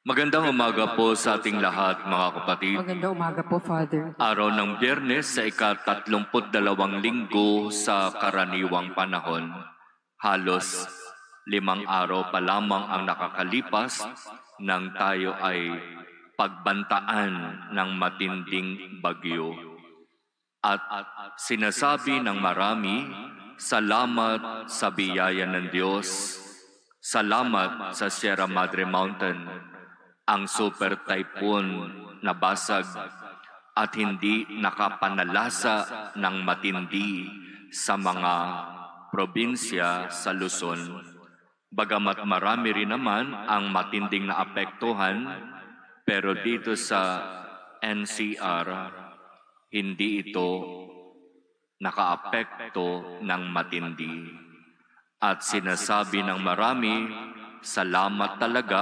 Magandang umaga po sa ating lahat, mga kapatid. Magandang umaga po, Father. Araw ng Biyernes sa ika-32 linggo sa karaniwang panahon. Halos 5 araw pa lamang ang nakakalipas nang tayo ay pagbantaan ng matinding bagyo. At sinasabi ng marami, salamat sa biyaya ng Diyos, salamat sa Sierra Madre Mountain, ang super typhoon na basag at hindi nakapanalasa ng matindi sa mga probinsya sa Luzon. Bagamat marami rin naman ang matinding naapektuhan, pero dito sa NCR, hindi ito nakaapekto ng matindi. At sinasabi ng marami, salamat talaga,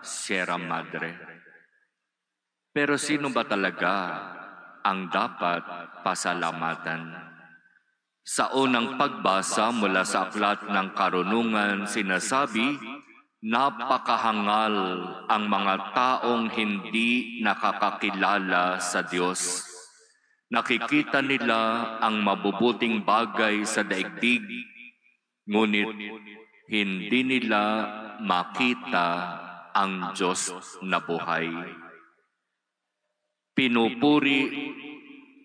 Sierra Madre. Pero sino ba talaga ang dapat pasalamatan? Sa unang pagbasa mula sa Aklat ng Karunungan, sinasabi, napakahangal ang mga taong hindi nakakakilala sa Diyos. Nakikita nila ang mabubuting bagay sa daigdig, ngunit hindi nila makita ang Diyos na buhay. Pinupuri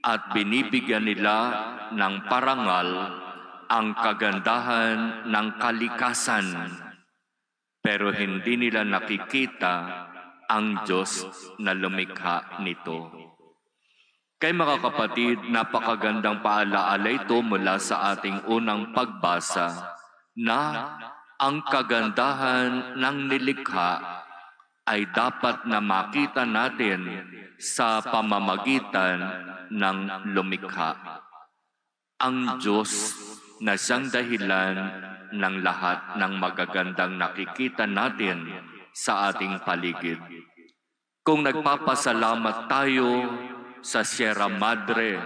at binibigyan nila ng parangal ang kagandahan ng kalikasan, pero hindi nila nakikita ang Diyos na lumikha nito. Kaya mga kapatid, napakagandang paalaala ito mula sa ating unang pagbasa na ang kagandahan ng nilikha ay dapat na makita natin sa pamamagitan ng lumikha. Ang Diyos na siyang dahilan ng lahat ng magagandang nakikita natin sa ating paligid. Kung nagpapasalamat tayo sa Sierra Madre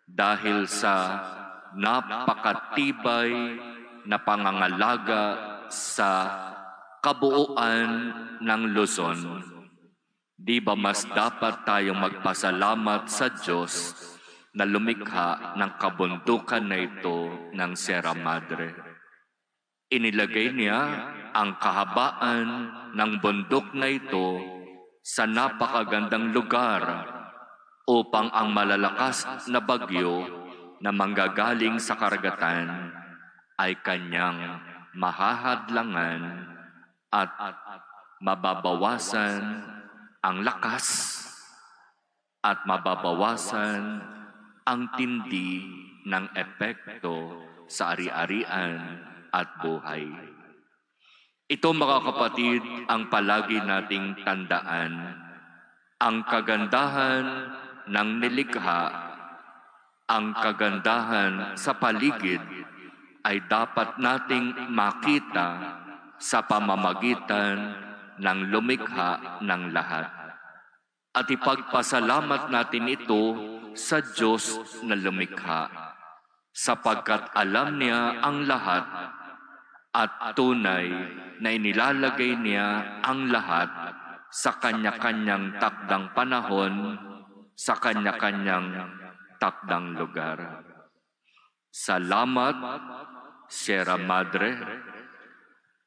dahil sa napakatibay na pangangalaga sa kabuuan ng Luzon, di ba mas dapat tayong magpasalamat sa Diyos na lumikha ng kabundukan na ito ng Sierra Madre? Inilagay niya ang kahabaan ng bundok na ito sa napakagandang lugar upang ang malalakas na bagyo na manggagaling sa karagatan ay kanyang mahahadlangan at mababawasan ang lakas at mababawasan ang tindi ng epekto sa ari-arian at buhay. Ito mga kapatid ang palagi nating tandaan. Ang kagandahan ng nilikha, ang kagandahan sa paligid ay dapat nating makita sa pamamagitan ng lumikha ng lahat. At ipagpasalamat natin ito sa Diyos na lumikha, sapagkat alam niya ang lahat at tunay na inilalagay niya ang lahat sa kanya-kanyang takdang panahon, sa kanya-kanyang takdang lugar. Salamat, Sierra Madre,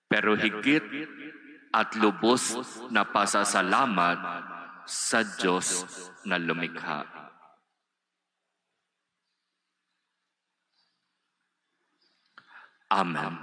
pero higit at lubos na pasasalamat sa Diyos na lumikha. Amen.